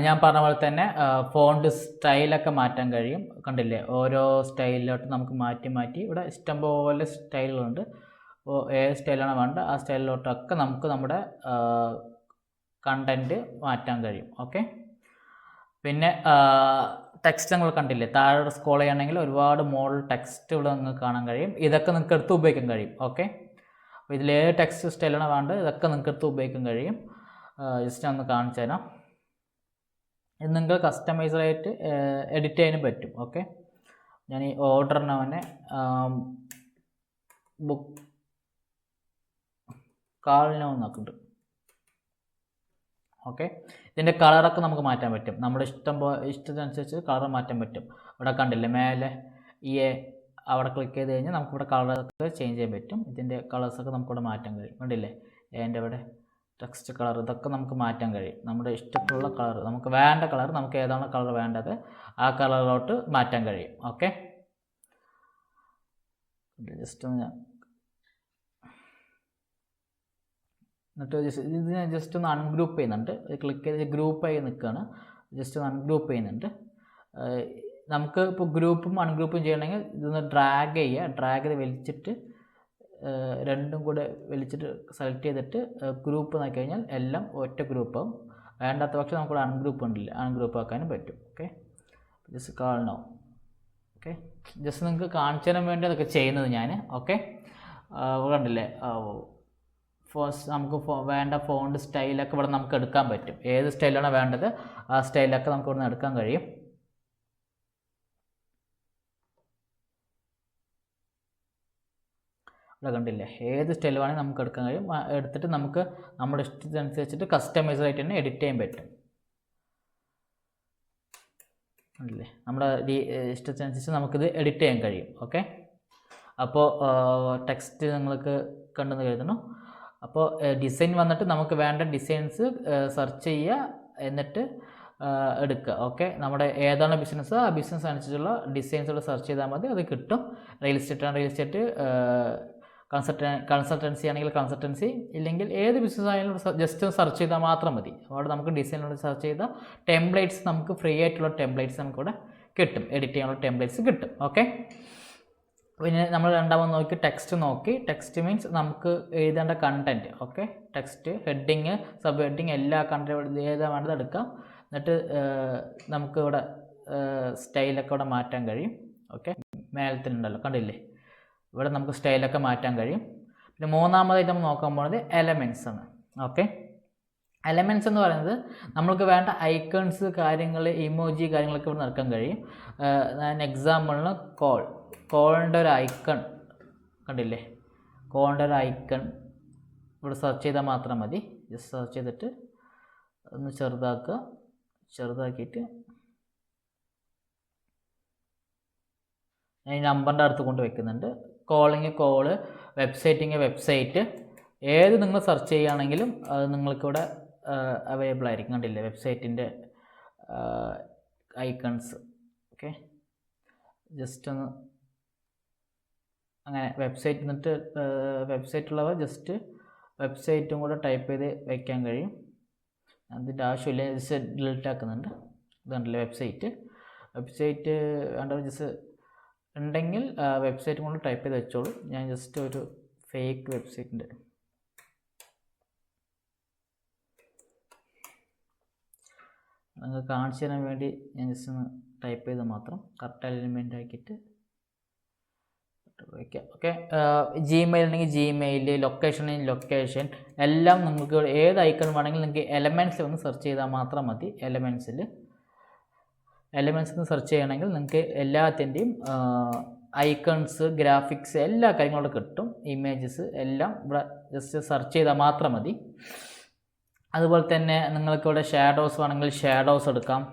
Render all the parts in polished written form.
ഞാൻ പറഞ്ഞ പോലെ തന്നെ ഫോണ്ട് സ്റ്റൈലൊക്കെ മാറ്റാൻ കഴിയും. കണ്ടില്ലേ, ഓരോ സ്റ്റൈലിലോട്ട് നമുക്ക് മാറ്റി മാറ്റി ഇവിടെ ഇഷ്ടംപോലെ സ്റ്റൈലുകളുണ്ട്. അപ്പോൾ ഏത് സ്റ്റൈലാണ് വേണ്ടത് ആ സ്റ്റൈലിലോട്ടൊക്കെ നമുക്ക് നമ്മുടെ കണ്ടൻറ്റ് മാറ്റാൻ കഴിയും. ഓക്കെ, പിന്നെ ടെക്സ്റ്റ് നിങ്ങൾ കണ്ടില്ലേ, താഴെ സ്ക്രോൾ ചെയ്യുകയാണെങ്കിൽ ഒരുപാട് മോഡൽ ടെക്സ്റ്റ് ഇവിടെ നിങ്ങൾക്ക് കാണാൻ കഴിയും. ഇതൊക്കെ നിങ്ങൾക്ക് എടുത്ത് ഉപയോഗിക്കാൻ കഴിയും. ഓക്കെ, അപ്പോൾ ഇതിലേത് ടെക്സ്റ്റ് സ്റ്റൈലാണ് വേണ്ടത് ഇതൊക്കെ നിങ്ങൾക്ക് എടുത്ത് ഉപയോഗിക്കാൻ കഴിയും. ജസ്റ്റ് ഒന്ന് കാണിച്ചു തരാം. ഇത് നിങ്ങൾ കസ്റ്റമൈസായിട്ട് എഡിറ്റ് ചെയ്യാനും പറ്റും. ഓക്കെ, ഞാൻ ഈ ഓർഡറിന് തന്നെ ബുക്ക് കാളിനോ നോക്കുന്നുണ്ട്. ഓക്കെ, ഇതിൻ്റെ കളറൊക്കെ നമുക്ക് മാറ്റാൻ പറ്റും. നമ്മുടെ ഇഷ്ടത്തിനനുസരിച്ച് കളർ മാറ്റാൻ പറ്റും. ഇവിടെ കണ്ടില്ലേ മേലെ ഈ അവിടെ ക്ലിക്ക് ചെയ്ത് കഴിഞ്ഞാൽ നമുക്കിവിടെ കളറൊക്കെ ചേഞ്ച് ചെയ്യാൻ പറ്റും. ഇതിൻ്റെ കളേഴ്സൊക്കെ നമുക്കിവിടെ മാറ്റാൻ കഴിയും. കണ്ടില്ലേ, എൻ്റെ ഇവിടെ ടെക്സ്റ്റ് കളർ ഇതൊക്കെ നമുക്ക് മാറ്റാൻ കഴിയും. നമ്മുടെ ഇഷ്ടത്തിലുള്ള കളർ, നമുക്ക് വേണ്ട കളർ, നമുക്ക് ഏതാണ് കളർ വേണ്ടത് ആ കളറിലോട്ട് മാറ്റാൻ കഴിയും. ഓക്കെ, ജസ്റ്റ് ഒന്ന് എന്നിട്ട് ഇത് ഞാൻ ജസ്റ്റ് ഒന്ന് അൺഗ്രൂപ്പ് ചെയ്യുന്നുണ്ട്. ക്ലിക്ക് ചെയ്ത് ഗ്രൂപ്പായി നിൽക്കുകയാണ്. ജസ്റ്റ് ഒന്ന് അൺഗ്രൂപ്പ് ചെയ്യുന്നുണ്ട്. നമുക്ക് ഇപ്പോൾ ഗ്രൂപ്പും അൺഗ്രൂപ്പും ചെയ്യണമെങ്കിൽ ഇതൊന്ന് ഡ്രാഗ് ചെയ്യുക. ഡ്രാഗ് ചെയ്ത് വലിച്ചിട്ട് രണ്ടും കൂടെ വലിച്ചിട്ട് സെലക്ട് ചെയ്തിട്ട് ഗ്രൂപ്പ് നോക്കി കഴിഞ്ഞാൽ എല്ലാം ഒറ്റ ഗ്രൂപ്പാവും. വേണ്ടാത്ത പക്ഷേ നമുക്കിവിടെ അൺഗ്രൂപ്പ് ഉണ്ടല്ലോ, അൺഗ്രൂപ്പ് ആക്കാനും പറ്റും. ഓക്കെ, ജസ്റ്റ് കാണണോ. ഓക്കെ, ജസ്റ്റ് നിങ്ങൾക്ക് കാണിച്ചു തരാൻ വേണ്ടി അതൊക്കെ ചെയ്യുന്നത് ഞാൻ. ഓക്കെ, കണ്ടില്ലേ, നമുക്ക് വേണ്ട ഫോണ്ട് സ്റ്റൈലൊക്കെ ഇവിടെ നമുക്ക് എടുക്കാൻ പറ്റും. ഏത് സ്റ്റൈലാണ് വേണ്ടത് ആ സ്റ്റൈലൊക്കെ നമുക്ക് ഇവിടെ നിന്ന് എടുക്കാൻ കഴിയും. ഇവിടെ കണ്ടില്ലേ, ഏത് സ്റ്റൈൽ വേണമെങ്കിൽ നമുക്ക് എടുക്കാൻ കഴിയും. എടുത്തിട്ട് നമുക്ക് നമ്മുടെ ഇഷ്ടത്തിനനുസരിച്ചിട്ട് കസ്റ്റമൈസ് ആയിട്ട് തന്നെ എഡിറ്റ് ചെയ്യാൻ പറ്റും. കണ്ടില്ലേ, നമ്മുടെ ഇഷ്ടത്തിനനുസരിച്ച് നമുക്കിത് എഡിറ്റ് ചെയ്യാൻ കഴിയും. ഓക്കെ, അപ്പോൾ ടെക്സ്റ്റ് നിങ്ങൾക്ക് കണ്ടെന്ന് കരുതുന്നു. അപ്പോൾ ഡിസൈൻ വന്നിട്ട് നമുക്ക് വേണ്ട ഡിസൈൻസ് സെർച്ച് ചെയ്യുക, എന്നിട്ട് എടുക്കുക. ഓക്കെ, നമ്മുടെ ഏതാണ് ബിസിനസ് ആ ബിസിനസ് അനുസരിച്ചുള്ള ഡിസൈൻസുകൾ സെർച്ച് ചെയ്താൽ മതി, അത് കിട്ടും. റിയൽ എസ്റ്റേറ്റ് ആണ് റിയൽ എസ്റ്റേറ്റ്, കൺസൾട്ടൻസി ആണെങ്കിൽ കൺസൾട്ടൻസി, ഇല്ലെങ്കിൽ ഏത് ബിസിനസ് ആയാലും ജസ്റ്റ് സെർച്ച് ചെയ്താൽ മാത്രം മതി. അവിടെ നമുക്ക് ഡിസൈനിലൂടെ സെർച്ച് ചെയ്താൽ ടെംപ്ലേറ്റ്സ് നമുക്ക് ഫ്രീ ആയിട്ടുള്ള ടെംപ്ലേറ്റ്സ് നമുക്കിവിടെ കിട്ടും, എഡിറ്റ് ചെയ്യാനുള്ള ടെംപ്ലേറ്റ്സ് കിട്ടും. ഓക്കെ, പിന്നെ നമ്മൾ രണ്ടാമത് നോക്കി ടെക്സ്റ്റ് നോക്കി. ടെക്സ്റ്റ് മീൻസ് നമുക്ക് എഴുതേണ്ട content. Okay, text heading sub heading എല്ലാ കണ്ടന്റ് ഏതാ വേണ്ടത് എടുക്കാം. എന്നിട്ട് നമുക്ക് ഇവിടെ സ്റ്റൈലൊക്കെ ഇവിടെ മാറ്റാൻ കഴിയും. ഓക്കെ, മേലത്തിലുണ്ടല്ലോ കണ്ടില്ലേ, ഇവിടെ നമുക്ക് സ്റ്റൈലൊക്കെ മാറ്റാൻ കഴിയും. പിന്നെ മൂന്നാമതായിട്ട് നമ്മൾ നോക്കാൻ പോകുന്നത് എലമെൻറ്റ്സ് ആണ്. ഓക്കെ, എലമെൻറ്റ്സ് എന്ന് പറയുന്നത് നമ്മൾക്ക് വേണ്ട ഐക്കൺസ് കാര്യങ്ങൾ ഇമോജി കാര്യങ്ങളൊക്കെ ഇവിടെ നടക്കാൻ കഴിയും. ഞാൻ എക്സാമ്പിളിന് കോളിൻ്റെ ഒരു ഐക്കൺ കണ്ടില്ലേ, കോളിൻ്റെ ഒരു ഐക്കൺ ഇവിടെ സെർച്ച് ചെയ്താൽ മാത്രം മതി. ജസ്റ്റ് സെർച്ച് ചെയ്തിട്ട് ഒന്ന് ചെറുതാക്കിയിട്ട് ഞാൻ ഈ നമ്പറിൻ്റെ അടുത്ത് കൊണ്ട് വെക്കുന്നുണ്ട്. കോള്, വെബ്സൈറ്റ് ഏത് നിങ്ങൾ സെർച്ച് ചെയ്യുകയാണെങ്കിലും അത് നിങ്ങൾക്കിവിടെ അവൈലബിൾ ആയിരിക്കും. കണ്ടില്ലേ, വെബ്സൈറ്റിൻ്റെ ഐക്കൺസ്. ഓക്കെ, ജസ്റ്റ് ഒന്ന് അങ്ങനെ വെബ്സൈറ്റ്, എന്നിട്ട് വെബ്സൈറ്റുള്ളവർ ജസ്റ്റ് വെബ്സൈറ്റും കൂടെ ടൈപ്പ് ചെയ്ത് വയ്ക്കാൻ കഴിയും. അതിൻ്റെ ആവശ്യമില്ല, ജസ്റ്റ് ഡിലീറ്റ് ആക്കുന്നുണ്ട്. ഇതുണ്ടല്ലേ വെബ്സൈറ്റ് വേണ്ടവർ ജസ്റ്റ് ഉണ്ടെങ്കിൽ വെബ്സൈറ്റും കൊണ്ട് ടൈപ്പ് ചെയ്ത് വെച്ചോളൂ. ഞാൻ ജസ്റ്റ് ഒരു ഫേക്ക് വെബ്സൈറ്റിൻ്റെ നിങ്ങൾക്ക് കാണിച്ചു തരാൻ വേണ്ടി ഞാൻ ജസ്റ്റ് ഒന്ന് ടൈപ്പ് ചെയ്ത് മാത്രം കറക്റ്റ് എലിമെൻ്റ് ആക്കിയിട്ട് വയ്ക്കാം. ഓക്കെ, ജിമെയിൽ ഉണ്ടെങ്കിൽ ജിമെയിൽ, ലൊക്കേഷൻ എല്ലാം നിങ്ങൾക്ക് ഏത് ഐക്കൺ വേണമെങ്കിൽ നിങ്ങൾക്ക് എലമെൻറ്റ്സിൽ ഒന്ന് സെർച്ച് ചെയ്താൽ മാത്രം മതി. എലമെൻറ്റ്സിൽ സെർച്ച് ചെയ്യണമെങ്കിൽ നിങ്ങൾക്ക് എല്ലാത്തിൻ്റെയും ഐക്കൺസ്, ഗ്രാഫിക്സ് എല്ലാ കാര്യങ്ങളും കിട്ടും. ഇമേജസ് എല്ലാം ഇവിടെ ജസ്റ്റ് സെർച്ച് ചെയ്താൽ മാത്രം മതി. അതുപോലെ തന്നെ നിങ്ങൾക്ക് ഇവിടെ ഷാഡോസ് വേണമെങ്കിൽ ഷാഡോസ് എടുക്കാം.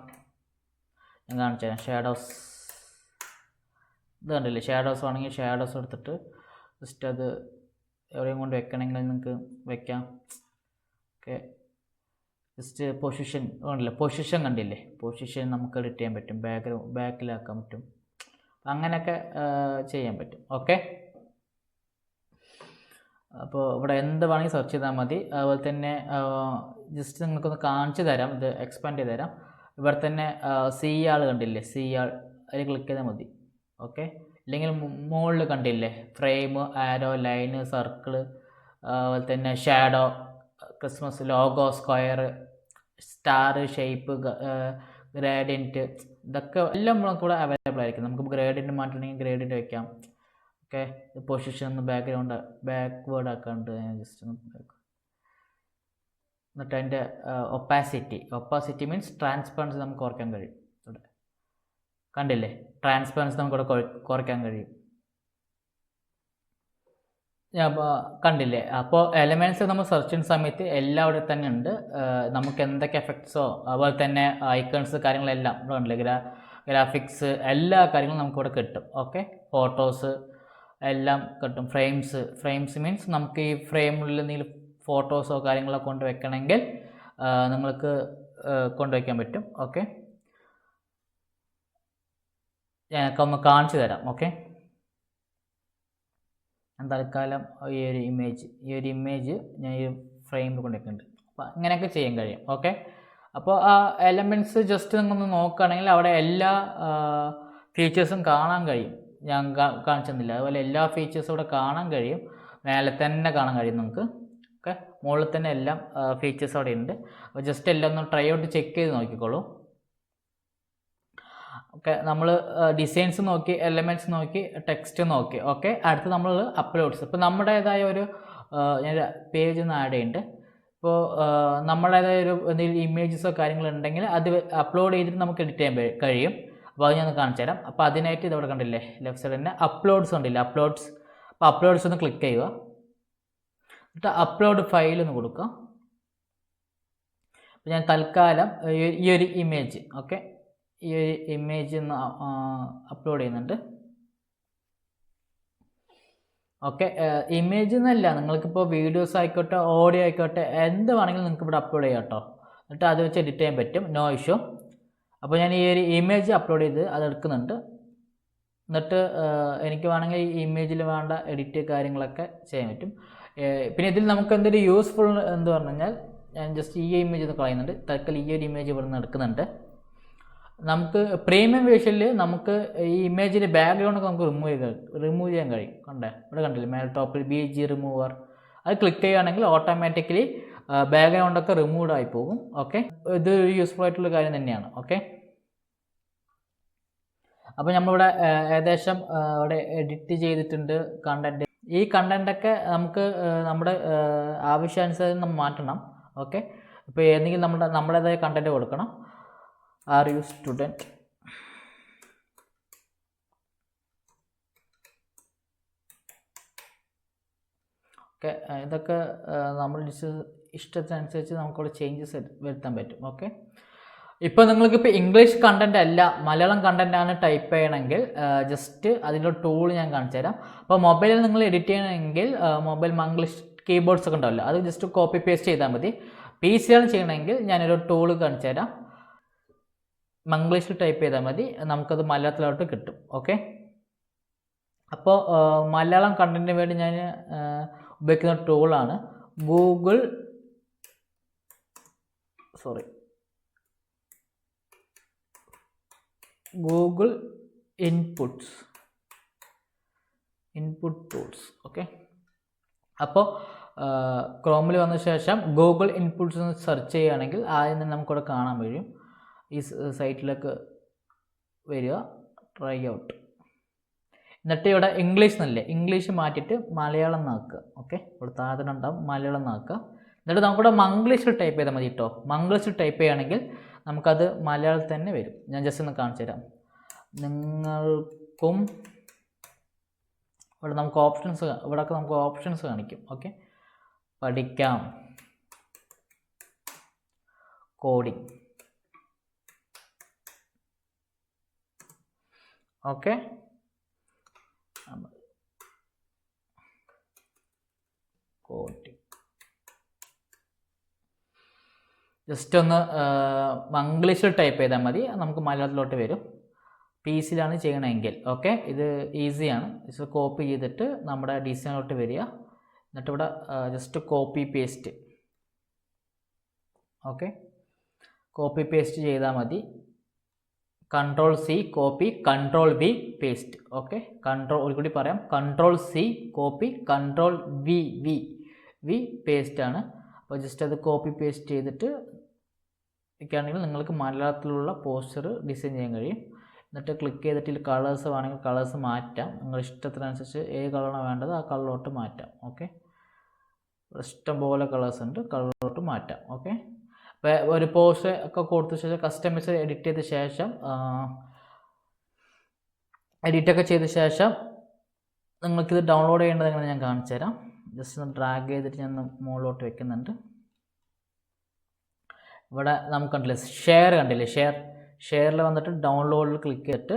ഞാൻ കാണിച്ചു തരാം. ഷാഡോസ് ഇത് കണ്ടില്ലേ, ഷാഡോസ് വേണമെങ്കിൽ ഷാഡോസ് എടുത്തിട്ട് ജസ്റ്റ് അത് എവിടെയും കൊണ്ട് വെക്കണമെങ്കിൽ നിങ്ങൾക്ക് വെക്കാം. ഓക്കെ, ജസ്റ്റ് പൊസിഷൻ കണ്ടില്ലേ, പൊസിഷൻ നമുക്ക് എഡിറ്റ് ചെയ്യാൻ പറ്റും, ബാക്കിലാക്കാൻ പറ്റും, അങ്ങനെയൊക്കെ ചെയ്യാൻ പറ്റും. ഓക്കെ, അപ്പോൾ ഇവിടെ എന്ത് വേണമെങ്കിൽ സെർച്ച് ചെയ്താൽ മതി. അതുപോലെ തന്നെ ജസ്റ്റ് നിങ്ങൾക്കൊന്ന് കാണിച്ചു തരാം, ഇത് എക്സ്പാൻഡ് ചെയ്ത് തരാം. ഇവിടെ തന്നെ സി ആൾ കണ്ടില്ലേ, സി ആൾ അതിൽ ക്ലിക്ക് ചെയ്താൽ മതി. ഓക്കെ, ഇല്ലെങ്കിൽ മുകളിൽ കണ്ടില്ലേ ഫ്രെയിം, ആരോ, ലൈന്, സർക്കിള്, അതുപോലെ തന്നെ shadow, Christmas logo, square, star, shape, gradient, ഇതൊക്കെ എല്ലാം നമുക്കിവിടെ അവൈലബിൾ ആയിരിക്കും. നമുക്ക് ഗ്രേഡിയൻറ്റ് മാറ്റണമെങ്കിൽ ഗ്രേഡിയൻറ്റ് വയ്ക്കാം. ഓക്കെ, പൊസിഷൻ ഒന്ന് ബാക്ക്വേർഡ് ആക്കാണ്ട് ഞാൻ ജസ്റ്റ് ഒന്ന് എന്നിട്ട് അതിൻ്റെ ഒപ്പാസിറ്റി മീൻസ് ട്രാൻസ്പെറൻസി നമുക്ക് കുറയ്ക്കാൻ കഴിയും. ഇവിടെ കണ്ടില്ലേ, ട്രാൻസ്പെറൻസി നമുക്കിവിടെ കുറയ്ക്കാൻ കഴിയും. കണ്ടില്ലേ. അപ്പോൾ എലമെൻറ്റ്സ് നമ്മൾ സെർച്ച് ചെയ്യുന്ന സമയത്ത് എല്ലാം അവിടെ തന്നെ ഉണ്ട്. നമുക്ക് എന്തൊക്കെ എഫക്ട്സോ അതുപോലെ തന്നെ ഐക്കൺസ് കാര്യങ്ങളെല്ലാം ഇവിടെ കണ്ടില്ലേ, ഗ്രാഫിക്സ് എല്ലാ കാര്യങ്ങളും നമുക്കിവിടെ കിട്ടും. ഓക്കെ, ഫോട്ടോസ് എല്ലാം കിട്ടും. ഫ്രെയിംസ് മീൻസ് നമുക്ക് ഈ ഫ്രെയിമിൽ എന്തെങ്കിലും ഫോട്ടോസോ കാര്യങ്ങളോ കൊണ്ട് വെക്കണമെങ്കിൽ നിങ്ങൾക്ക് കൊണ്ടുവയ്ക്കാൻ പറ്റും. ഓക്കെ, ഞാനൊക്കെ ഒന്ന് കാണിച്ചു തരാം. ഓക്കെ, ഞാൻ തൽക്കാലം ഈ ഒരു ഇമേജ് ഞാൻ ഈ ഫ്രെയിമിൽ കൊണ്ടുവയ്ക്കുന്നുണ്ട്. അപ്പോൾ അങ്ങനെയൊക്കെ ചെയ്യാൻ കഴിയും. ഓക്കെ, അപ്പോൾ ആ എലമെൻറ്റ്സ് ജസ്റ്റ് നിങ്ങളൊന്ന് നോക്കുകയാണെങ്കിൽ അവിടെ എല്ലാ ഫീച്ചേഴ്സും കാണാൻ കഴിയും. ഞാൻ കാണിച്ചെന്നില്ല, അതുപോലെ എല്ലാ ഫീച്ചേഴ്സും ഇവിടെ കാണാൻ കഴിയും. മേലെ തന്നെ കാണാൻ കഴിയും നമുക്ക്. ഓക്കെ, മുകളിൽ തന്നെ എല്ലാം ഫീച്ചേഴ്സ് അവിടെ ഉണ്ട്. അപ്പോൾ ജസ്റ്റ് എല്ലാം ഒന്ന് ട്രൈ ഔട്ട് ചെക്ക് ചെയ്ത് നോക്കിക്കോളൂ. ഓക്കെ, നമ്മൾ ഡിസൈൻസ് നോക്കി, എലമെൻറ്റ്സ് നോക്കി, ടെക്സ്റ്റ് നോക്കി. ഓക്കെ, അടുത്ത് നമ്മൾ അപ്ലോഡ്സ്. ഇപ്പോൾ നമ്മുടേതായ ഒരു ഞാൻ പേജ് ഒന്ന് ആഡ് ചെയ്യുന്നുണ്ട്. ഇപ്പോൾ നമ്മുടേതായ ഒരു എന്തെങ്കിലും ഇമേജസോ കാര്യങ്ങളുണ്ടെങ്കിൽ അത് അപ്ലോഡ് ചെയ്തിട്ട് നമുക്ക് എഡിറ്റ് ചെയ്യാൻ കഴിയും. അപ്പോൾ അത് ഞാൻ കാണിച്ചു തരാം. അപ്പോൾ അതിനായിട്ട് ഇതവിടെ കണ്ടില്ലേ, ലെഫ്റ്റ് സൈഡ് തന്നെ അപ്ലോഡ്സ് ഉണ്ടല്ലേ, അപ്ലോഡ്സ്. അപ്പോൾ അപ്ലോഡ്സ് ഒന്ന് ക്ലിക്ക് ചെയ്യുക, എന്നിട്ട് അപ്ലോഡ് ഫയൽ ഒന്ന് കൊടുക്കുക. അപ്പോൾ ഞാൻ തൽക്കാലം ഈ ഒരു ഇമേജ്, ഓക്കെ, ഈ ഒരു ഇമേജ് ഒന്ന് അപ്ലോഡ് ചെയ്യുന്നുണ്ട്. ഓക്കെ, ഇമേജ് എന്നല്ല, നിങ്ങൾക്കിപ്പോൾ വീഡിയോസ് ആയിക്കോട്ടെ, ഓഡിയോ ആയിക്കോട്ടെ, എന്ത് വേണമെങ്കിലും നിങ്ങൾക്ക് ഇവിടെ അപ്ലോഡ് ചെയ്യാം കേട്ടോ. എന്നിട്ട് അത് വെച്ച് എഡിറ്റ് ചെയ്യാൻ പറ്റും, നോ ഇഷ്യൂ. അപ്പോൾ ഞാൻ ഈ ഒരു ഇമേജ് അപ്ലോഡ് ചെയ്ത് അത് എടുക്കുന്നുണ്ട്. എന്നിട്ട് എനിക്ക് വേണമെങ്കിൽ ഈ ഇമേജിൽ വേണ്ട എഡിറ്റ് കാര്യങ്ങളൊക്കെ ചെയ്യാൻ പറ്റും. പിന്നെ ഇതിൽ നമുക്ക് എന്തൊരു യൂസ്ഫുൾ എന്ന് പറഞ്ഞു കഴിഞ്ഞാൽ, ഞാൻ ജസ്റ്റ് ഈ ഇമേജ് ഒന്ന് കളയുന്നുണ്ട്. തൽക്കാലം ഈ ഒരു ഇമേജ് ഇവിടെ നിന്ന് എടുക്കുന്നുണ്ട്. നമുക്ക് പ്രീമിയം വേർഷനിൽ നമുക്ക് ഈ ഇമേജിൻ്റെ ബാക്ക്ഗ്രൗണ്ടൊക്കെ നമുക്ക് റിമൂവ് ചെയ്യാൻ കഴിയും. ഇവിടെ കണ്ടില്ലേ മേൽ ടോപ്പിൽ BG റിമൂവർ, അത് ക്ലിക്ക് ചെയ്യുകയാണെങ്കിൽ ഓട്ടോമാറ്റിക്കലി ബാക്ക്ഗ്രൗണ്ടൊക്കെ റിമൂവ്ഡ് ആയി പോകും. ഓക്കെ, ഇത് യൂസ്ഫുൾ ആയിട്ടുള്ള കാര്യം തന്നെയാണ്. ഓക്കെ, അപ്പോൾ നമ്മളിവിടെ ഏകദേശം ഇവിടെ എഡിറ്റ് ചെയ്തിട്ടുണ്ട് കണ്ടൻറ്റ്. ഈ കണ്ടൻറ്റൊക്കെ നമുക്ക് നമ്മുടെ ആവശ്യാനുസരണം നമ്മൾ മാറ്റണം. ഓക്കെ, ഇപ്പോൾ ഏതെങ്കിലും നമ്മുടേതായ കണ്ടൻറ്റ് കൊടുക്കണം. ആർ യു സ്റ്റുഡൻറ്റ്, ഓക്കെ, ഇതൊക്കെ നമ്മൾ ഇഷ്ടത്തിനനുസരിച്ച് നമുക്കവിടെ ചേഞ്ചസ് വരുത്താൻ പറ്റും. ഓക്കെ, ഇപ്പോൾ നിങ്ങൾക്കിപ്പോൾ ഇംഗ്ലീഷ് കണ്ടൻറ്റ് അല്ല മലയാളം കണ്ടൻറ്റാണ് ടൈപ്പ് ചെയ്യണമെങ്കിൽ ജസ്റ്റ് അതിൻ്റെ ടൂൾ ഞാൻ കാണിച്ചു തരാം. അപ്പോൾ മൊബൈലിൽ നിങ്ങൾ എഡിറ്റ് ചെയ്യണമെങ്കിൽ മൊബൈൽ മംഗ്ലീഷ് കീബോർഡ്സ് ഒക്കെ ഉണ്ടാവില്ല, അത് ജസ്റ്റ് കോപ്പി പേസ്റ്റ് ചെയ്താൽ മതി. PC-യാണ് ചെയ്യണമെങ്കിൽ ഞാനൊരു ടൂൾ കാണിച്ചു തരാം. മംഗ്ലീഷിൽ ടൈപ്പ് ചെയ്താൽ മതി, നമുക്കത് മലയാളത്തിലോട്ട് കിട്ടും. ഓക്കെ, അപ്പോൾ മലയാളം കണ്ടൻറ്റിന് വേണ്ടി ഞാൻ ഉപയോഗിക്കുന്ന ടൂളാണ് ഗൂഗിൾ ഇൻപുട്ട് ടൂൾസ്. ഓക്കെ, അപ്പോൾ ക്രോമിൽ വന്ന ശേഷം ഗൂഗിൾ ഇൻപുട്ട്സ് എന്ന് സെർച്ച് ചെയ്യുകയാണെങ്കിൽ ആദ്യം തന്നെ നമുക്കിവിടെ കാണാൻ കഴിയും. ഈ സൈറ്റിലേക്ക് വരിക, ട്രൈ ഔട്ട്, എന്നിട്ട് ഇവിടെ ഇംഗ്ലീഷ് എന്നല്ലേ, ഇംഗ്ലീഷ് മാറ്റിയിട്ട് മലയാളം എന്നാക്കുക. ഓക്കെ, ഇവിടെ താഴെ ഉണ്ടാവും മലയാളം എന്നാക്കുക. എന്നിട്ട് നമുക്കിവിടെ മംഗ്ലീഷിൽ ടൈപ്പ് ചെയ്താൽ മതി കേട്ടോ. മംഗ്ലീഷിൽ ടൈപ്പ് ചെയ്യുകയാണെങ്കിൽ നമുക്കത് മലയാളത്തിൽ തന്നെ വരും. ഞാൻ ജസ്റ്റ് ഒന്ന് കാണിച്ചു തരാം. നിങ്ങൾക്കും ഇവിടെ നമുക്ക് ഇവിടെയൊക്കെ നമുക്ക് ഓപ്ഷൻസ് കാണിക്കും. ഓക്കെ, പഠിക്കാം, കോഡിംഗ്. ഓക്കെ, കോഡിംഗ് ജസ്റ്റ് ഒന്ന് മംഗ്ലീഷിൽ ടൈപ്പ് ചെയ്താൽ മതി, നമുക്ക് മലയാളത്തിലോട്ട് വരും. PC-യിലാണ് ചെയ്യണമെങ്കിൽ. ഓക്കെ, ഇത് ഈസിയാണ്. ജസ്റ്റ് കോപ്പി ചെയ്തിട്ട് നമ്മുടെ ഡിസൈനിലോട്ട് വരിക, എന്നിട്ട് ഇവിടെ just copy paste. Okay, copy paste ചെയ്താൽ മതി. Control C copy, control V paste. Okay, ഒരു കൂടി പറയാം, control C copy, control V paste ആണ്. അപ്പോൾ ജസ്റ്റ് അത് കോപ്പി പേസ്റ്റ് ചെയ്തിട്ട് ഒക്കെയാണെങ്കിൽ നിങ്ങൾക്ക് മലയാളത്തിലുള്ള പോസ്റ്റർ ഡിസൈൻ ചെയ്യാൻ കഴിയും. എന്നിട്ട് ക്ലിക്ക് ചെയ്തിട്ട് കളേഴ്സ് വേണമെങ്കിൽ കളേഴ്സ് മാറ്റാം. നിങ്ങൾ ഇഷ്ടത്തിനനുസരിച്ച് ഏത് കളറാണ് വേണ്ടത് ആ കളറിലോട്ട് മാറ്റാം. ഓക്കെ, ഇഷ്ടംപോലെ കളേഴ്സ് ഉണ്ട്, കളറിലോട്ട് മാറ്റാം. ഓക്കെ, അപ്പോൾ ഒരു പോസ്റ്റർ ഒക്കെ കൊടുത്ത ശേഷം കസ്റ്റമൈസ് എഡിറ്റ് ചെയ്ത ശേഷം എഡിറ്റൊക്കെ ചെയ്ത ശേഷം നിങ്ങൾക്കിത് ഡൗൺലോഡ് ചെയ്യേണ്ടത് എങ്ങനെ ഞാൻ കാണിച്ചു തരാം. ജസ്റ്റ് ഒന്ന് ഡ്രാഗ് ചെയ്തിട്ട് ഞാൻ മുകളിലോട്ട് വെക്കുന്നുണ്ട്. ഇവിടെ നമുക്ക് കണ്ടില്ലേ ഷെയർ കണ്ടില്ലേ, ഷെയറിൽ വന്നിട്ട് ഡൗൺലോഡിൽ ക്ലിക്ക് ചെയ്തിട്ട്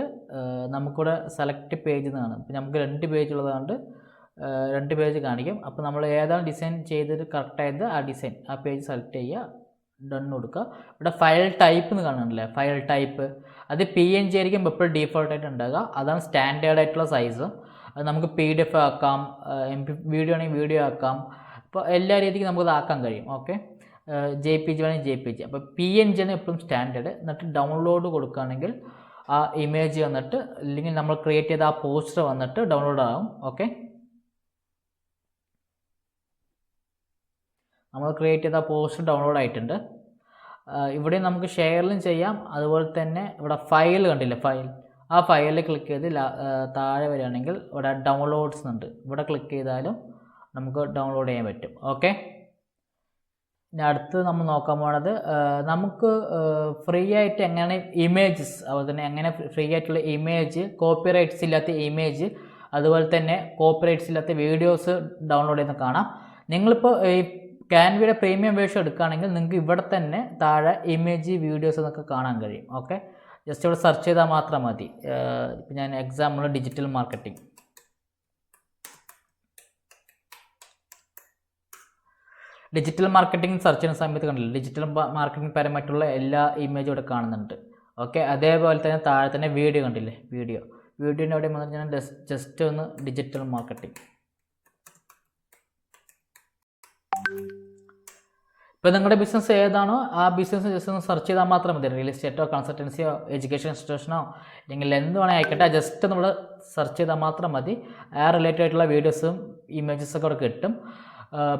നമുക്കിവിടെ സെലക്ട് പേജ് എന്ന് കാണും. ഇപ്പം നമുക്ക് 2 പേജ് ഉള്ളതുകൊണ്ട് 2 പേജ് കാണിക്കും. അപ്പോൾ നമ്മൾ ഏതാണ് ഡിസൈൻ ചെയ്തിട്ട് കറക്റ്റായത് ആ പേജ് സെലക്ട് ചെയ്യുക, ഡൺ കൊടുക്കുക. ഇവിടെ ഫയൽ ടൈപ്പ് എന്ന് കാണുന്നില്ലേ, ഫയൽ ടൈപ്പ് അത് PNG ആയിരിക്കും എപ്പോഴും ഡീഫോൾട്ടായിട്ട് ഉണ്ടാകുക. അതാണ് സ്റ്റാൻഡേർഡ് ആയിട്ടുള്ള സൈസ്. അത് നമുക്ക് PDF ആക്കാം, വീഡിയോ ആണെങ്കിൽ വീഡിയോ ആക്കാം. അപ്പോൾ എല്ലാ രീതിക്കും നമുക്കത് ആക്കാൻ കഴിയും. ഓക്കെ, JPG വേണമെങ്കിൽ JPG. അപ്പോൾ PNG ആണ് എപ്പോഴും സ്റ്റാൻഡേർഡ്. എന്നിട്ട് ഡൗൺലോഡ് കൊടുക്കുകയാണെങ്കിൽ ആ ഇമേജ് വന്നിട്ട് അല്ലെങ്കിൽ നമ്മൾ ക്രിയേറ്റ് ചെയ്ത ആ പോസ്റ്റർ വന്നിട്ട് ഡൗൺലോഡ് ആകും. ഓക്കെ, നമ്മൾ ക്രിയേറ്റ് ചെയ്ത പോസ്റ്റർ ഡൗൺലോഡ് ആയിട്ടുണ്ട്. ഇവിടെ നമുക്ക് ഷെയറിലും ചെയ്യാം. അതുപോലെ തന്നെ ഇവിടെ ഫയൽ കണ്ടില്ലേ, ആ ഫയലിൽ ക്ലിക്ക് ചെയ്ത് താഴെ വരികയാണെങ്കിൽ ഇവിടെ ഡൗൺലോഡ്സ് ഉണ്ട്. ഇവിടെ ക്ലിക്ക് ചെയ്താലും നമുക്ക് ഡൗൺലോഡ് ചെയ്യാൻ പറ്റും. ഓക്കെ, ഇനി അടുത്ത് നമ്മൾ നോക്കാൻ പോകുന്നത് നമുക്ക് ഫ്രീ ആയിട്ട് എങ്ങനെ ഇമേജസ്, അതുപോലെ തന്നെ എങ്ങനെ ഫ്രീ ആയിട്ടുള്ള ഇമേജ്, കോപ്പിറൈറ്റ്സ് ഇല്ലാത്ത ഇമേജ്, അതുപോലെ തന്നെ കോപ്പിറൈറ്റ്സ് ഇല്ലാത്ത വീഡിയോസ് ഡൗൺലോഡ് ചെയ്യുന്ന കാണാം. നിങ്ങളിപ്പോൾ ഈ ക്യാൻവയുടെ പ്രീമിയം വേർഷൻ എടുക്കുകയാണെങ്കിൽ നിങ്ങൾക്ക് ഇവിടെ തന്നെ താഴെ ഇമേജ്, വീഡിയോസ് എന്നൊക്കെ കാണാൻ കഴിയും. ഓക്കെ, ജസ്റ്റ് ഇവിടെ സെർച്ച് ചെയ്താൽ മാത്രം മതി. ഇപ്പം ഞാൻ എക്സാമ്പിൾ ഡിജിറ്റൽ മാർക്കറ്റിംഗ്, സെർച്ച് ചെയ്യുന്ന സമയത്ത് കണ്ടില്ല, ഡിജിറ്റൽ മാർക്കറ്റിംഗ് പരമായിട്ടുള്ള എല്ലാ ഇമേജും ഇവിടെ കാണുന്നുണ്ട്. ഓക്കെ, അതേപോലെ തന്നെ താഴെ തന്നെ വീഡിയോ കണ്ടില്ലേ, വീഡിയോൻ്റെ അവിടെ വന്നിട്ട് ഞാൻ ജസ്റ്റ് ഒന്ന് ഡിജിറ്റൽ മാർക്കറ്റിംഗ്. ഇപ്പോൾ നിങ്ങളുടെ ബിസിനസ് ഏതാണോ ആ ബിസിനസ് ജസ്റ്റ് ഒന്ന് സെർച്ച് ചെയ്താൽ മാത്രം മതി. റിയൽ എസ്റ്റേറ്റോ, കൺസൾട്ടൻസിയോ, എഡ്യൂക്കേഷൻ ഇൻസ്റ്റിറ്റ്യൂഷനോ അല്ലെങ്കിൽ എന്ത് വേണമെങ്കിൽ ആയിക്കോട്ടെ, ജസ്റ്റ് നമ്മൾ സെർച്ച് ചെയ്താൽ മാത്രം മതി. ആ റിലേറ്റഡ് ആയിട്ടുള്ള വീഡിയോസും ഇമേജസൊക്കെ അവിടെ കിട്ടും.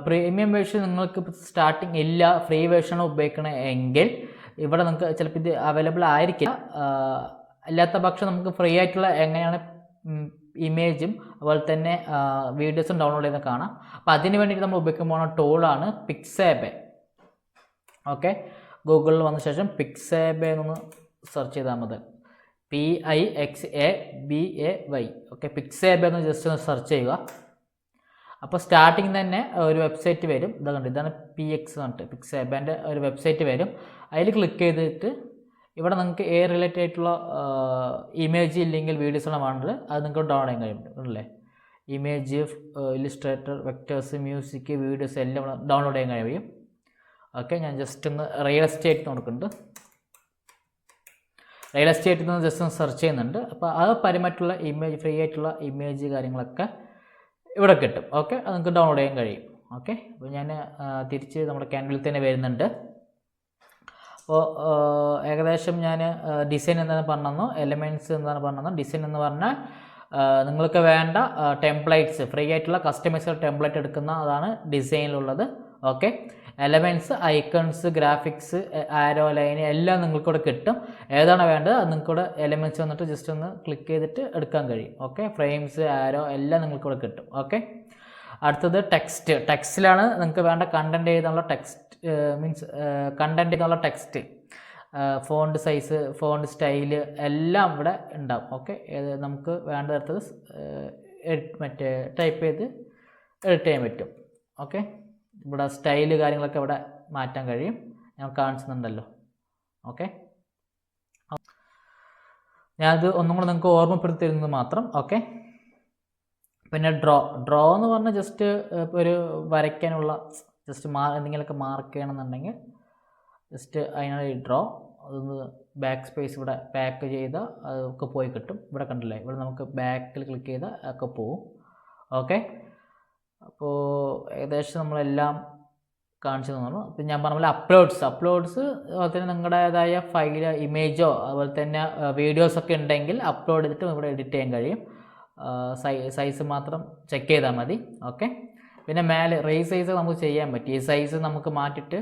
പ്രീമിയം വേർഷൻ നിങ്ങൾക്ക് സ്റ്റാർട്ടിങ് ഇല്ല, ഫ്രീ വേർഷനോ ഉപയോഗിക്കണമെങ്കിൽ ഇവിടെ നിങ്ങൾക്ക് ചിലപ്പോൾ ഇത് അവൈലബിൾ ആയിരിക്കില്ല. അല്ലാത്ത പക്ഷം നമുക്ക് ഫ്രീ ആയിട്ടുള്ള എങ്ങനെയാണ് ഇമേജും അതുപോലെ തന്നെ വീഡിയോസും ഡൗൺലോഡ് ചെയ്യുന്നത് കാണാം. അപ്പോൾ അതിന് വേണ്ടിയിട്ട് നമ്മൾ ഉപയോഗിക്കുമ്പോൾ ടൂളാണ് പിക്സാബേ. ഓക്കെ, ഗൂഗിളിൽ വന്ന ശേഷം പിക്സാബേ എന്നൊന്ന് സെർച്ച് ചെയ്താൽ മതി. PIXABAY. ഓക്കെ, പിക്സാബേ എന്ന് ജസ്റ്റ് ഒന്ന് സെർച്ച് ചെയ്യുക. അപ്പോൾ സ്റ്റാർട്ടിങ് തന്നെ ഒരു വെബ്സൈറ്റ് വരും. ഇതാണ് PX എന്നിട്ട് പിക്സാബേൻ്റെ ഒരു വെബ്സൈറ്റ് വരും. അതിൽ ക്ലിക്ക് ചെയ്തിട്ട് ഇവിടെ നിങ്ങൾക്ക് റിലേറ്റഡ് ആയിട്ടുള്ള ഇമേജ് ഇല്ലെങ്കിൽ വീഡിയോസാണ് വേണ്ടത്, അത് നിങ്ങൾക്ക് ഡൗൺലോഡ് ചെയ്യാൻ കഴിയും. അല്ലേ, image, Illustrator, vectors, music, videos എല്ലാം ഡൗൺലോഡ് ചെയ്യാൻ കഴിയും. ഓക്കെ, ഞാൻ ജസ്റ്റ് ഒന്ന് റിയൽ എസ്റ്റേറ്റ് നോക്കുന്നുണ്ട്. റിയൽ എസ്റ്റേറ്റിൽ നിന്ന് ജസ്റ്റ് ഒന്ന് സെർച്ച് ചെയ്യുന്നുണ്ട്. അപ്പോൾ അത് പരമായിട്ടുള്ള ഇമേജ്, ഫ്രീ ആയിട്ടുള്ള ഇമേജ് കാര്യങ്ങളൊക്കെ ഇവിടെ കിട്ടും. ഓക്കെ, അത് നിങ്ങൾക്ക് ഡൗൺലോഡ് ചെയ്യാൻ കഴിയും. ഓക്കെ, അപ്പോൾ ഞാൻ തിരിച്ച് നമ്മുടെ ക്യാൻവയിൽ തന്നെ വരുന്നുണ്ട്. അപ്പോൾ ഏകദേശം ഞാൻ ഡിസൈൻ എന്താണ് പറഞ്ഞതെന്നോ എലമെൻറ്റ്സ് എന്താണ് പറഞ്ഞതെന്നോ, ഡിസൈൻ എന്ന് പറഞ്ഞാൽ നിങ്ങൾക്ക് വേണ്ട ടെംപ്ലേറ്റ്സ്, ഫ്രീ ആയിട്ടുള്ള കസ്റ്റമൈസ്ഡ് ടെംപ്ലേറ്റ് എടുക്കുന്ന അതാണ് ഡിസൈനിലുള്ളത്. ഓക്കെ, എലമെൻറ്റ്സ്, ഐക്കൺസ്, ഗ്രാഫിക്സ്, ആരോ ലൈൻ എല്ലാം നിങ്ങൾക്കിവിടെ കിട്ടും. ഏതാണ് വേണ്ടത് അത് നിങ്ങൾക്കിവിടെ എലമെൻറ്റ്സ് വന്നിട്ട് ജസ്റ്റ് ഒന്ന് ക്ലിക്ക് ചെയ്തിട്ട് എടുക്കാൻ കഴിയും. ഓക്കെ, ഫ്രെയിംസ്, ആരോ എല്ലാം നിങ്ങൾക്കിവിടെ കിട്ടും. ഓക്കെ, അടുത്തത് ടെക്സ്റ്റിലാണ് നിങ്ങൾക്ക് വേണ്ട കണ്ടൻറ്റ് എഴുതാനുള്ള കണ്ടൻറ്റ് എന്നുള്ള text, font size, font style എല്ലാം ഇവിടെ ഉണ്ടാവും. ഓക്കെ, നമുക്ക് വേണ്ട തരത്തിൽ ടൈപ്പ് ചെയ്ത് എഡിറ്റ് ചെയ്യാൻ പറ്റും. ഓക്കെ, ഇവിടെ സ്റ്റൈല് കാര്യങ്ങളൊക്കെ ഇവിടെ മാറ്റാൻ കഴിയും, ഞാൻ കാണിക്കുന്നുണ്ടല്ലോ. ഓക്കെ, ഞാനത് ഒന്നും കൂടെ നിങ്ങൾക്ക് ഓർമ്മപ്പെടുത്തി തരുന്നത് മാത്രം. ഓക്കെ, പിന്നെ ഡ്രോ എന്ന് പറഞ്ഞാൽ ജസ്റ്റ് ഒരു വരയ്ക്കാനുള്ള ജസ്റ്റ് എന്തെങ്കിലുമൊക്കെ മാർക്ക് ചെയ്യണമെന്നുണ്ടെങ്കിൽ ജസ്റ്റ് അതിനുള്ള ഡ്രോ, അതൊന്ന് ബാക്ക് സ്പേസ് ഇവിടെ പാക്ക് ചെയ്താൽ അതൊക്കെ പോയി കിട്ടും. ഇവിടെ കണ്ടില്ലേ, ഇവിടെ നമുക്ക് ബാക്കിൽ ക്ലിക്ക് ചെയ്താൽ ഒക്കെ പോവും. ഓക്കെ, അപ്പോൾ ഏകദേശം നമ്മളെല്ലാം കാണിച്ചു തന്നു. പിന്നെ ഞാൻ പറഞ്ഞ പോലെ അപ്ലോഡ്സ് അതുപോലെ തന്നെ നിങ്ങളുടേതായ ഫയൽ ഇമേജോ അതുപോലെ തന്നെ വീഡിയോസൊക്കെ ഉണ്ടെങ്കിൽ അപ്ലോഡ് ചെയ്തിട്ട് ഇവിടെ എഡിറ്റ് ചെയ്യാൻ കഴിയും. സൈസ് മാത്രം ചെക്ക് ചെയ്താൽ മതി. ഓക്കെ. പിന്നെ മേലെ സൈസ് നമുക്ക് ചെയ്യാൻ പറ്റും. ഈ സൈസ് നമുക്ക് മാറ്റിയിട്ട്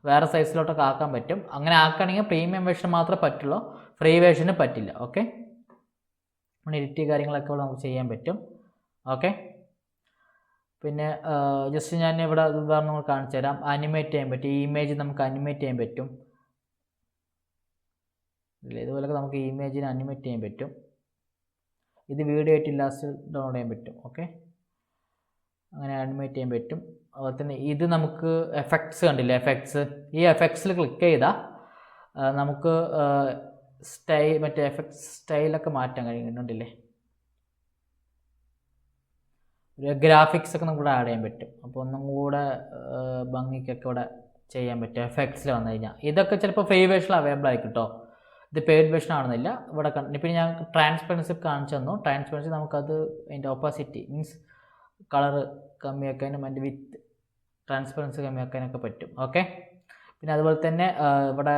വേറെ സൈസിലോട്ടൊക്കെ ആക്കാൻ പറ്റും. അങ്ങനെ ആക്കുകയാണെങ്കിൽ പ്രീമിയം വേർഷൻ മാത്രമേ പറ്റുള്ളൂ, ഫ്രീ വേർഷന് പറ്റില്ല. ഓക്കെ. എഡിറ്റ് കാര്യങ്ങളൊക്കെ ഇവിടെ നമുക്ക് ചെയ്യാൻ പറ്റും. ഓക്കെ. പിന്നെ ജസ്റ്റ് ഞാൻ ഇവിടെ ഉദാഹരണം കാണിച്ചു തരാം. അനിമേറ്റ് ചെയ്യാൻ പറ്റും. ഈ ഇമേജ് നമുക്ക് അനിമേറ്റ് ചെയ്യാൻ പറ്റും. ഇതുപോലൊക്കെ നമുക്ക് ഈ ഇമേജിനെ അനിമേറ്റ് ചെയ്യാൻ പറ്റും. ഇത് വീഡിയോ ആയിട്ട് ലാസ്റ്റ് ഡൗൺലോഡ് ചെയ്യാൻ പറ്റും. ഓക്കെ. അങ്ങനെ അനിമേറ്റ് ചെയ്യാൻ പറ്റും. അതുപോലെ തന്നെ ഇത് നമുക്ക് എഫക്ട്സ് കണ്ടില്ലേ, ഈ എഫക്ട്സിൽ ക്ലിക്ക് ചെയ്താൽ നമുക്ക് മറ്റേ എഫക്ട്സ് സ്റ്റൈലൊക്കെ മാറ്റാൻ കഴിയുന്നുണ്ടല്ലേ. ഗ്രാഫിക്സ് ഒക്കെ നമുക്ക് ആഡ് ചെയ്യാൻ പറ്റും. അപ്പോൾ ഒന്നും കൂടെ ഭംഗിക്കൊക്കെ ഇവിടെ ചെയ്യാൻ പറ്റും എഫക്ട്സിൽ വന്നു കഴിഞ്ഞാൽ. ഇതൊക്കെ ചിലപ്പോൾ ഫ്രീ വേർഷനിൽ അവൈലബിൾ ആയിരിക്കും കേട്ടോ. ഇത് പെയ്ഡ് വേർഷൻ ആണെന്നില്ല. ഇവിടെ പിന്നെ ഞാൻ ട്രാൻസ്പെറൻസി കാണിച്ചു തന്നു. ട്രാൻസ്പെറൻസി നമുക്കത് അതിൻ്റെ ഓപ്പോസിറ്റ് മീൻസ് കളറ് കമ്മിയാക്കാനും അതിൻ്റെ വിത്ത് ട്രാൻസ്പെറൻസി കമ്മിയാക്കാനൊക്കെ പറ്റും. ഓക്കെ. പിന്നെ അതുപോലെ തന്നെ ഇവിടെ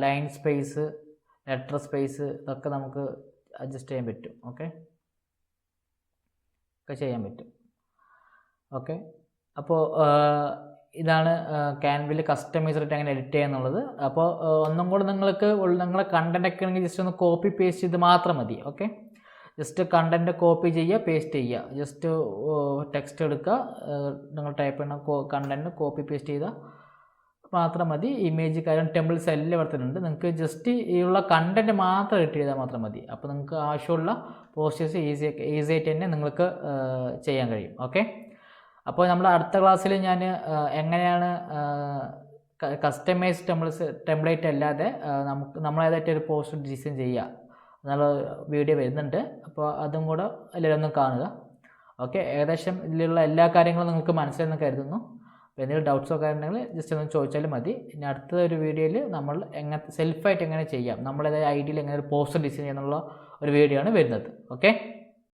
ലൈൻ സ്പേസ്, ലെറ്റർ സ്പേസ് ഇതൊക്കെ നമുക്ക് അഡ്ജസ്റ്റ് ചെയ്യാൻ പറ്റും. ഓക്കെ. ഒക്കെ ചെയ്യാൻ പറ്റും. ഓക്കെ. അപ്പോൾ ഇതാണ് ക്യാൻവയിൽ കസ്റ്റമൈസ്ഡ് എങ്ങനെ എഡിറ്റ് ചെയ്യുക എന്നുള്ളത്. അപ്പോൾ ഒന്നും കൂടെ നിങ്ങളെ കണ്ടൻറ്റൊക്കെ ആണെങ്കിൽ ജസ്റ്റ് ഒന്ന് കോപ്പി പേസ്റ്റ് ചെയ്ത് മാത്രം മതി. ഓക്കെ. ജസ്റ്റ് കണ്ടൻറ്റ് കോപ്പി ചെയ്യുക, പേസ്റ്റ് ചെയ്യുക. ജസ്റ്റ് ടെക്സ്റ്റ് എടുക്കുക, നിങ്ങൾ ടൈപ്പ് ചെയ്യുന്ന കണ്ടൻറ്റ് കോപ്പി പേസ്റ്റ് ചെയ്താൽ മാത്രം മതി. ഇമേജ് കാര്യം ടെമ്പിൾസ് എല്ലാം ഇവിടെ തന്നെ ഉണ്ട്. നിങ്ങൾക്ക് ജസ്റ്റ് ഈ ഉള്ള കണ്ടൻറ്റ് മാത്രം എഡിറ്റ് ചെയ്താൽ മാത്രം മതി. അപ്പോൾ നിങ്ങൾക്ക് ആവശ്യമുള്ള പോസ്റ്റേഴ്സ് ഈസി ആയിട്ട് തന്നെ നിങ്ങൾക്ക് ചെയ്യാൻ കഴിയും. ഓക്കെ. അപ്പോൾ നമ്മുടെ അടുത്ത ക്ലാസ്സിൽ ഞാൻ എങ്ങനെയാണ് കസ്റ്റമൈസ് ടെംപ്ലേറ്റ് അല്ലാതെ നമ്മളേതായിട്ട് ഒരു പോസ്റ്റർ ഡിസൈൻ ചെയ്യുക എന്നുള്ള വീഡിയോ വരുന്നുണ്ട്. അപ്പോൾ അതും കൂടെ എല്ലാവരും കാണുക. ഓക്കെ. ഏകദേശം ഇതിലുള്ള എല്ലാ കാര്യങ്ങളും നിങ്ങൾക്ക് മനസ്സിലായെന്ന് കരുതുന്നു. അപ്പോൾ എന്തെങ്കിലും ഡൗട്ട്സോ കാര്യമുണ്ടെങ്കിൽ ജസ്റ്റ് ഒന്ന് ചോദിച്ചാലും മതി. ഇനി അടുത്ത ഒരു വീഡിയോയിൽ നമ്മൾ സെൽഫായിട്ട് എങ്ങനെ ചെയ്യാം, നമ്മളേതായ ഐഡിയയിൽ എങ്ങനെ ഒരു പോസ്റ്റർ ഡിസൈൻ ചെയ്യാന്നുള്ള ഒരു വീഡിയോ ആണ് വരുന്നത്. ഓക്കെ.